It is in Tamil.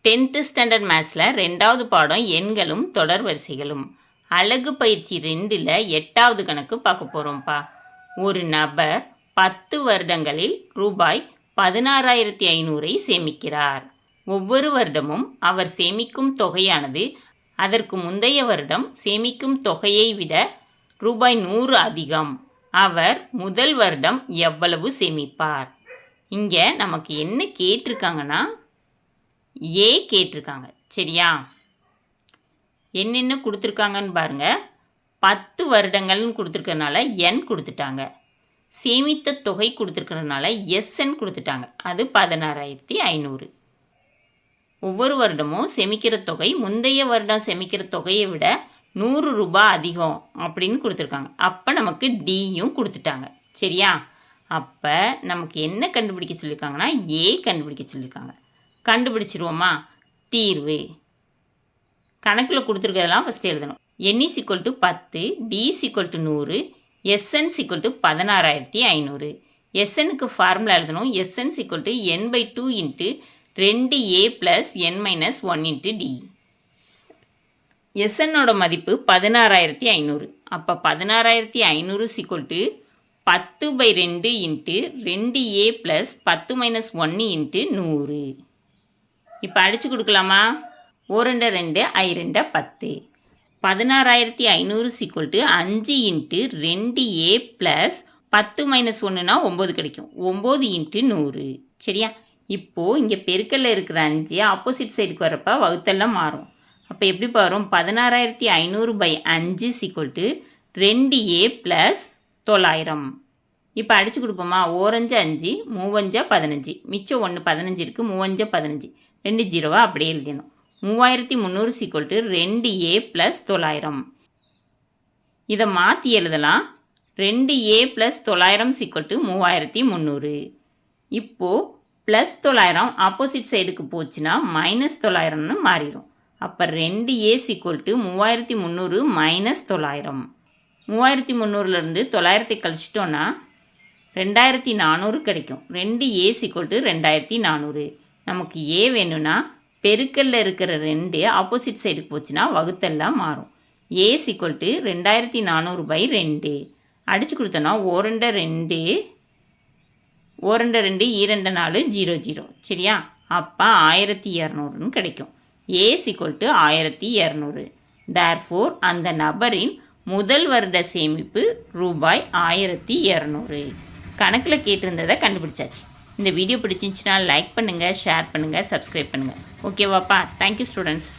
10th ஸ்டாண்டர்ட் மேத்ஸில் 2வது பாடம் எண்களும் தொடர் வரிசைகளும். அழகு பயிற்சி 2ல் 8வது கணக்கு பார்க்க போகிறோம்ப்பா. ஒரு நபர் 10 வருடங்களில் ரூபாய் 16,500 சேமிக்கிறார். ஒவ்வொரு வருடமும் அவர் சேமிக்கும் தொகையானது அதற்கு முந்தைய வருடம் சேமிக்கும் தொகையை விட ரூபாய் 100 அதிகம். அவர் முதல் வருடம் எவ்வளவு சேமிப்பார்? இங்கே நமக்கு என்ன கேட்டிருக்காங்கன்னா ஏ கேட்டிருக்காங்க. சரியா? என்னென்ன கொடுத்துருக்காங்கன்னு பாருங்க. 10 வருடங்கள்னு கொடுத்துருக்கறனால என் கொடுத்துட்டாங்க. சேமித்த தொகை கொடுத்துருக்கறனால எஸ்என் கொடுத்துட்டாங்க. அது 16,500. ஒவ்வொரு வருடமும் சேமிக்கிற தொகை முந்தைய வருடம் சேமிக்கிற தொகையை விட 100 ரூபாய் அதிகம் அப்படின்னு கொடுத்துருக்காங்க. அப்போ நமக்கு டியும் கொடுத்துட்டாங்க. சரியா? அப்போ நமக்கு என்ன கண்டுபிடிக்க சொல்லியிருக்காங்கன்னா ஏ கண்டுபிடிக்க சொல்லியிருக்காங்க. கண்டுபிடிச்சிருவோமா? தீர்வு கணக்கில் கொடுத்துருக்கிறதெல்லாம் ஃபஸ்ட்டு எழுதணும். n = 10, d = 100, sn = 16,500. snக்கு ஃபார்முலா எழுதணும். sn = n/2 × 2a + n - 1 × d. snோட மதிப்பு 16,500. அப்போ 16,500 = 10/2 × 2a + 10 - 1 × 100. இப்போ அடித்து கொடுக்கலாமா? 1 2 I 2 10. 16,500 = 5 × 2a + 10 - 1னா 9 கிடைக்கும். 9 × 100. சரியா? இப்போது இங்கே பெருக்கல்ல இருக்கிற 5 ஆப்போசிட் சைடுக்கு வரப்போ வகுத்தெல்லாம் மாறும். அப்போ எப்படி வரும்? 16,500/5 = 2a + 900. இப்போ அடித்து கொடுப்போமா? 4 5 3 15, மிச்சம் 1 15 இருக்குது. 3 15, 2 0 அப்படியே எழுதணும். 3,300 = 2a + 900. இதை மாற்றி எழுதலாம். 2a + 900 = 3,300. இப்போது +900 ஆப்போசிட் சைடுக்கு போச்சுன்னா -900ன்னு மாறிடும். அப்போ 2a = 3,300 - 900. 3,300லேருந்து 900 கழிச்சிட்டோன்னா 2,400 கிடைக்கும். 2a = 2,400. நமக்கு ஏ வேணும்னா பெருக்கல்ல இருக்கிற 2 ஆப்போசிட் சைடுக்கு போச்சுன்னா வகுத்தெல்லாம் மாறும். a = 2,400/2. அடித்து கொடுத்தோன்னா 1 2 1 2 2 4 0 0. சரியா? அப்போ 1,200ன்னு கிடைக்கும். a = 1,200. தேர்ஃபோர் அந்த நபரின் முதல் வருட சேமிப்பு ரூபாய் 1,200. கணக்கில் கேட்டிருந்ததை கண்டுபிடிச்சாச்சு. இந்த வீடியோ பிடிச்சிருந்துச்சுன்னா லைக் பண்ணுங்கள், ஷேர் பண்ணுங்கள், சப்ஸ்கிரைப் பண்ணுங்கள். ஓகேவாப்பா? Thank you students.